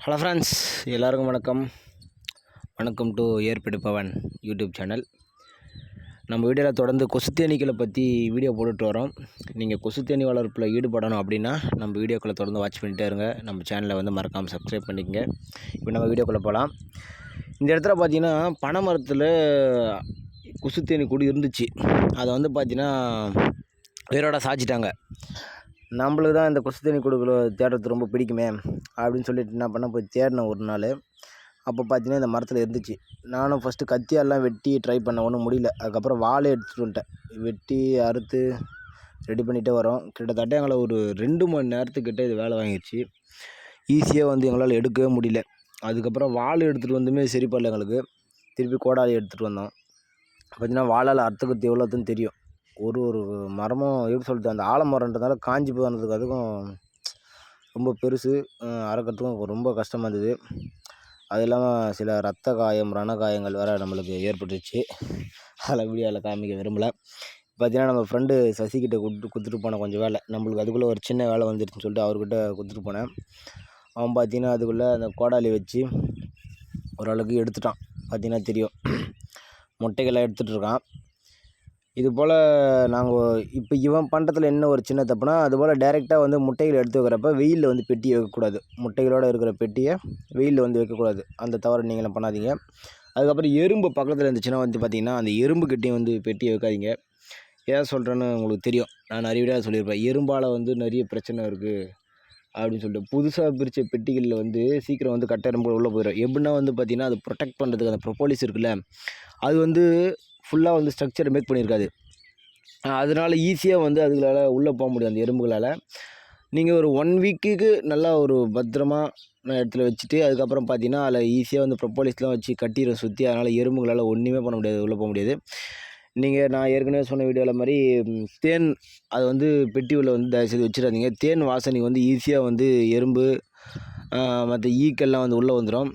Hello friends, எல்லாருக்கும் வணக்கம் to ஏற்பெடு Pawan YouTube channel. நம்ம வீடியோவில் தொடர்ந்து கொசுத்தேனீக்களை பற்றி வீடியோ போட்டுட்டு வரோம். நீங்கள் கொசுத்தேனி வளர்ப்பில் ஈடுபடணும் அப்படின்னா நம்ம வீடியோக்களை தொடர்ந்து வாட்ச் பண்ணிகிட்டே இருங்க. நம்ம சேனலை வந்து மறக்காமல் சப்ஸ்கிரைப் பண்ணிக்கங்க. இப்போ நம்ம வீடியோக்குள்ளே போகலாம். இந்த இடத்துல பார்த்தீங்கன்னா பனை மரத்தில் கொசுத்தேனி கூடி இருந்துச்சு. அதை வந்து பார்த்தீங்கன்னா உயிரோட சாய்ச்சிட்டாங்க. நம்மளுக்கு தான் இந்த கொசுத்தேனி கூடுகளை தேடுறது ரொம்ப பிடிக்குமே அப்படின்னு சொல்லிட்டு என்ன பண்ண போய் தேடினேன் ஒரு நாள். அப்போ பார்த்தீங்கன்னா இந்த மரத்தில் இருந்துச்சு. நானும் ஃபஸ்ட்டு கத்தியாலாம் வெட்டி ட்ரை பண்ண ஒன்றும் முடியல. அதுக்கப்புறம் வாழை எடுத்துகிட்டு வந்துட்டேன். வெட்டி அறுத்து ரெடி பண்ணிகிட்டே வரோம். கிட்டத்தட்ட எங்களை ஒரு 2 மணி நேரத்துக்கிட்ட இது வேலை வாங்கிடுச்சு. ஈஸியாக வந்து எங்களால் எடுக்கவே முடியல. அதுக்கப்புறம் வாள் எடுத்துகிட்டு வந்துமே சரி பண்ணல எங்களுக்கு. திருப்பி கோடாலி எடுத்துகிட்டு வந்தோம். பார்த்தீங்கன்னா வாழால் அறுத்துக்கிறது எவ்வளோத்துன்னு தெரியும். ஒரு மரமும் எப்படி சொல்கிறது, அந்த ஆலமரன்றதால காஞ்சி போனதுக்கு அதுக்கும் ரொம்ப பெருசு. அறுக்கிறதுக்கும் ரொம்ப கஷ்டமாக இருந்தது. அது இல்லாமல் சில ரத்த காயம் ரணகாயங்கள் வேறு நம்மளுக்கு ஏற்பட்டுச்சு. அதில் வீடியோவில் காமிக்க விரும்பலை. பார்த்தீங்கன்னா நம்ம ஃப்ரெண்டு சசிக்கிட்ட கொடுத்துட்டு போனேன் கொஞ்சம் வேலை. நம்மளுக்கு அதுக்குள்ளே ஒரு சின்ன வேலை வந்துருச்சுன்னு சொல்லிட்டு அவர்கிட்ட கொடுத்துட்டு போனேன். அவன் பார்த்தீங்கன்னா அதுக்குள்ளே அந்த கோடாலி வச்சு ஓரளவுக்கு எடுத்துட்டான். பார்த்தீங்கன்னா தெரியும், முட்டைகள்லாம் எடுத்துகிட்ருக்கான். இது போல் நாங்கள் இப்போ இவன் பண்ணுறதுல என்ன ஒரு சின்ன தப்புனா, அதுபோல் டைரெக்டாக வந்து முட்டைகள் எடுத்து வைக்கிறப்ப வெயிலில் வந்து பெட்டியை வைக்கக்கூடாது. முட்டைகளோடு இருக்கிற பெட்டியை வெயிலில் வந்து வைக்கக்கூடாது. அந்த தவறு நீங்களும் பண்ணாதீங்க. அதுக்கப்புறம் எறும்பு பக்கத்தில் இருந்துச்சுன்னா வந்து பார்த்திங்கன்னா அந்த எறும்புக்கிட்டையும் வந்து பெட்டியை வைக்காதீங்க. ஏன் சொல்கிறேன்னு உங்களுக்கு தெரியும், நான் நிறைய வீடியோ சொல்லியிருப்பேன். எறும்பால் வந்து நிறைய பிரச்சனை இருக்குது அப்படின்னு சொல்லிட்டு. புதுசாக பிரித்த பெட்டிகளில் வந்து சீக்கிரம் வந்து கட்ட எறும்புகள் உள்ளே போயிடும். எப்படின்னா வந்து பார்த்திங்கன்னா அது ப்ரொடெக்ட் பண்ணுறதுக்கு அந்த ப்ரொப்போலிஸ் இருக்குல்ல, அது வந்து ஃபுல்லாக வந்து ஸ்ட்ரக்சரை மேக் பண்ணியிருக்காது. அதனால் ஈஸியாக வந்து அதுகளால் உள்ளே போக முடியும் அந்த எறும்புகளால். நீங்கள் ஒரு 1 வீக்குக்கு நல்லா ஒரு பத்திரமா இடத்துல வச்சுட்டு அதுக்கப்புறம் பார்த்தீங்கன்னா அதில் ஈஸியாக வந்து ப்ரொப்போலிஸ்லாம் வச்சு கட்டிடும் சுற்றி. அதனால் எறும்புகளால் ஒன்றுமே பண்ண முடியாது, உள்ளே போக முடியாது. நான் ஏற்கனவே சொன்ன வீடியோவில் மாதிரி தேன் அது வந்து பெட்டி உள்ள வந்து தயவுசெய்து வச்சிடாதீங்க. தேன் வாசனை வந்து ஈஸியாக வந்து எறும்பு மற்ற ஈக்கெல்லாம் வந்து உள்ளே வந்துடும்.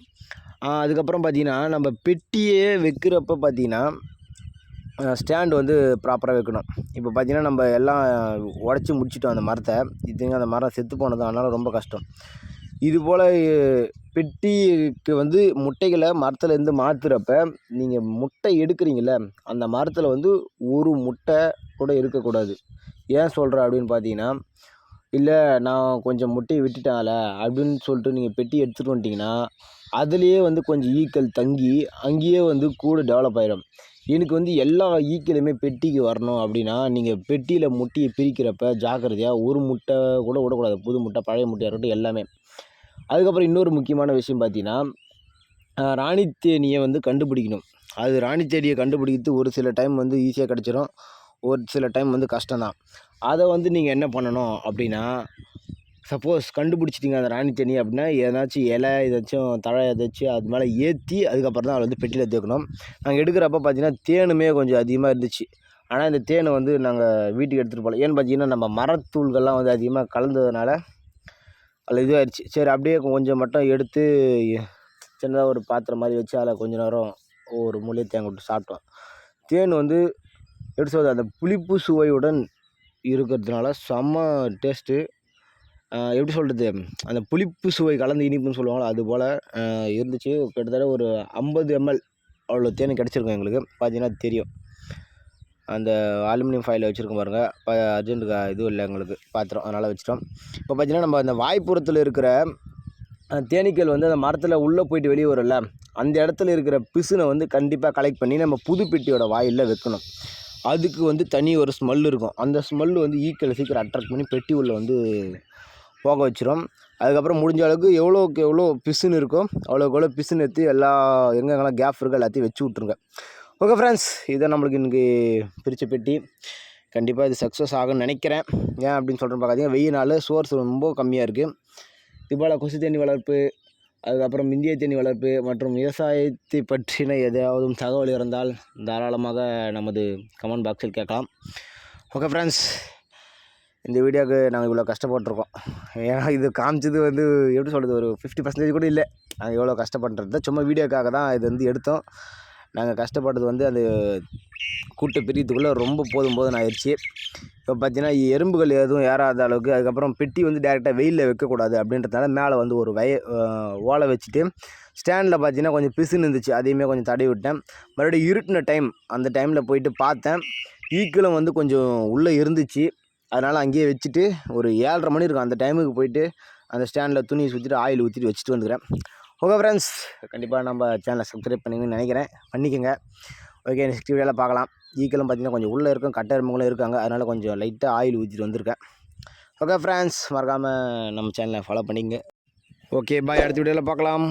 அதுக்கப்புறம் பார்த்திங்கன்னா நம்ம பெட்டியே வைக்கிறப்ப பார்த்திங்கன்னா ஸ்டாண்டு வந்து ப்ராப்பராக வைக்கணும். இப்போ பார்த்திங்கன்னா நம்ம எல்லாம் உடச்சி முடிச்சிட்டோம் அந்த மரத்தை. இதுங்க அந்த மரம் செத்து போனது, அதனால் ரொம்ப கஷ்டம். இதுபோல் பெட்டிக்கு வந்து முட்டைகளை மரத்துலேருந்து மாற்றுறப்ப நீங்கள் முட்டை எடுக்கிறீங்கள, அந்த மரத்தில் வந்து ஒரு முட்டை கூட இருக்கக்கூடாது. ஏன் சொல்கிறேன் அப்படின்னு பார்த்தீங்கன்னா, இல்லை நான் கொஞ்சம் முட்டையை விட்டுட்டேன்ல அப்படின்னு சொல்லிட்டு நீங்கள் பெட்டி எடுத்துகிட்டு வந்துட்டிங்கன்னா அதுலேயே வந்து கொஞ்சம் ஈக்கள் தங்கி அங்கேயே வந்து கூட டெவலப் ஆகிடும். எனக்கு வந்து எல்லா ஈக்களுமே பெட்டிக்கு வரணும் அப்படின்னா நீங்கள் பெட்டியில் முட்டையை பிரிக்கிறப்ப ஜாக்கிரதையாக ஒரு முட்டை கூட விடக்கூடாது. புது முட்டை பழைய முட்டையாக இருக்கட்டும் எல்லாமே. அதுக்கப்புறம் இன்னொரு முக்கியமான விஷயம் பார்த்தீங்கன்னா, ராணித்தேனியை வந்து கண்டுபிடிக்கணும். அது ராணித்தேனியை கண்டுபிடிக்கிறது ஒரு சில டைம் வந்து ஈஸியாக கிடச்சிரும், ஒரு சில டைம் வந்து கஷ்டம்தான். அதை வந்து நீங்கள் என்ன பண்ணணும் அப்படின்னா, சப்போஸ் கண்டுபிடிச்சிட்டிங்க அந்த ராணித்தேனி அப்படின்னா ஏதாச்சும் இலை ஏதாச்சும் தழை ஏதாச்சும் அது மேலே ஏற்றி அதுக்கப்புறம் தான் அதை வந்து பெட்டியில் தேக்கணும். நாங்கள் எடுக்கிறப்ப பார்த்தீங்கன்னா தேனுமே கொஞ்சம் அதிகமாக இருந்துச்சு. ஆனால் இந்த தேனை வந்து நாங்கள் வீட்டுக்கு எடுத்துகிட்டு போகல. ஏன்னு பார்த்தீங்கன்னா நம்ம மரத்தூள்கள்லாம் வந்து அதிகமாக கலந்ததுனால அதில் இதுவாகிடுச்சு. சரி அப்படியே கொஞ்சம் மட்டும் எடுத்து சின்னதாக ஒரு பாத்திரம் மாதிரி வச்சு அதில் கொஞ்சம் நேரம் ஒரு மூலையை தேங்க விட்டு சாப்பிட்டோம். தேன் வந்து எப்படி சொல்கிறது, அந்த புளிப்பு சுவையுடன் இருக்கிறதுனால செம்ம டேஸ்ட்டு. எப்படி சொல்கிறது, அந்த புளிப்பு சுவை கலந்து இனிப்புன்னு சொல்லுவாங்களோ அதுபோல் இருந்துச்சு. கிட்டத்தட்ட ஒரு 50 ml அவ்வளோ தேன் கிடச்சிருக்கும் எங்களுக்கு. பார்த்தீங்கன்னா தெரியும், அந்த அலுமினியம் ஃபாயில் வச்சுருக்கோம் பாருங்கள். இப்போ அர்ஜென்ட்டுக்கு இதுவும் இல்லை எங்களுக்கு பாத்திரம், அதனால் வச்சிட்டோம். இப்போ பார்த்தீங்கன்னா நம்ம அந்த வாய்ப்புறத்தில் இருக்கிற தேனீக்கள் வந்து அந்த மரத்தில் உள்ளே போயிட்டு வெளியே வரும்ல, அந்த இடத்துல இருக்கிற பிசுனை வந்து கண்டிப்பாக கலெக்ட் பண்ணி நம்ம புது பெட்டியோட வாயிலில் வைக்கணும். அதுக்கு வந்து தனி ஒரு ஸ்மெல் இருக்கும். அந்த ஸ்மெல்லு வந்து ஈக்களை சீக்கிரம் அட்ராக்ட் பண்ணி பெட்டி உள்ள வந்து போக வச்சிடும். அதுக்கப்புறம் முடிஞ்ச அளவுக்கு எவ்வளோக்கு எவ்வளோ பிசுன்னு இருக்கோ அவ்வளோக்கு எவ்வளோ பிசுன்னு எடுத்து எங்கெங்கெல்லாம் கேப் இருக்கோ எல்லாத்தையும் வச்சு விட்ருங்க. ஓகே ஃப்ரெண்ட்ஸ், இதை நம்மளுக்கு இன்றைக்கி பிரித்த பெட்டி. கண்டிப்பாக இது சக்ஸஸ் ஆகும்னு நினைக்கிறேன். ஏன் அப்படின்னு சொல்கிறேன் பார்த்தீங்கன்னா, வெயில் நாள் சோர்ஸ் ரொம்ப கம்மியாக இருக்குது. இதுபோல் கொசு தேனி வளர்ப்பு, அதுக்கப்புறம் இந்திய தேனி வளர்ப்பு மற்றும் விவசாயத்தை பற்றின ஏதாவது தகவல் இருந்தால் தாராளமாக நமது கமெண்ட் பாக்ஸில் கேட்கலாம். ஓகே ஃப்ரெண்ட்ஸ், இந்த வீடியோவுக்கு நாங்கள் இவ்வளோ கஷ்டப்பட்டுருக்கோம். ஏன்னா இது காமிச்சது வந்து எப்படி சொல்கிறது, ஒரு 50% கூட இல்லை. நாங்கள் எவ்வளோ கஷ்டப்படுறது சும்மா வீடியோக்காக தான் இது வந்து எடுத்தோம். நாங்கள் கஷ்டப்பட்டது வந்து அது கூட்டு பிரியத்துக்குள்ளே ரொம்ப போதும்னு ஆயிடுச்சு. இப்போ பார்த்தீங்கன்னா எறும்புகள் எதுவும் ஏறாத அளவுக்கு, அதுக்கப்புறம் பெட்டி வந்து டேரெக்டாக வெயிலில் வைக்கக்கூடாது அப்படின்றதுனால மேலே வந்து ஒரு ஓலை வச்சுட்டு ஸ்டாண்டில் பார்த்தீங்கன்னா கொஞ்சம் பிசுன்னு இருந்துச்சு, அதையுமே கொஞ்சம் தடவி விட்டேன். மறுபடியும் இருட்டின டைம், அந்த டைமில் போயிட்டு பார்த்தேன், ஈக்களும் வந்து கொஞ்சம் உள்ளே இருந்துச்சு. அதனால் அங்கேயே வச்சுட்டு ஒரு 7:30 மணி இருக்கும், அந்த டைமுக்கு போயிட்டு அந்த ஸ்டாண்டில் துணியை சுற்றிட்டு ஆயில் ஊற்றிட்டு வச்சுட்டு வந்துக்கிறேன். ஓகே ஃப்ரெண்ட்ஸ், கண்டிப்பாக நம்ம சேனலை சப்ஸ்கிரைப் பண்ணுவீங்கன்னு நினைக்கிறேன், பண்ணிக்கோங்க. ஓகே, நெக்ஸ்ட் வீடியோவில் பார்க்கலாம். ஈக்களும் பார்த்தீங்கன்னா கொஞ்சம் உள்ளே இருக்கும், கட்டை எறும்புகளும் இருக்காங்க, அதனால் கொஞ்சம் லைட்டாக ஆயில் ஊற்றிட்டு வந்திருக்கேன். ஓகே ஃப்ரெண்ட்ஸ், மறக்காமல் நம்ம சேனலை ஃபாலோ பண்ணிக்கங்க. ஓகே பாய், அடுத்த வீடியோவில் பார்க்கலாம்.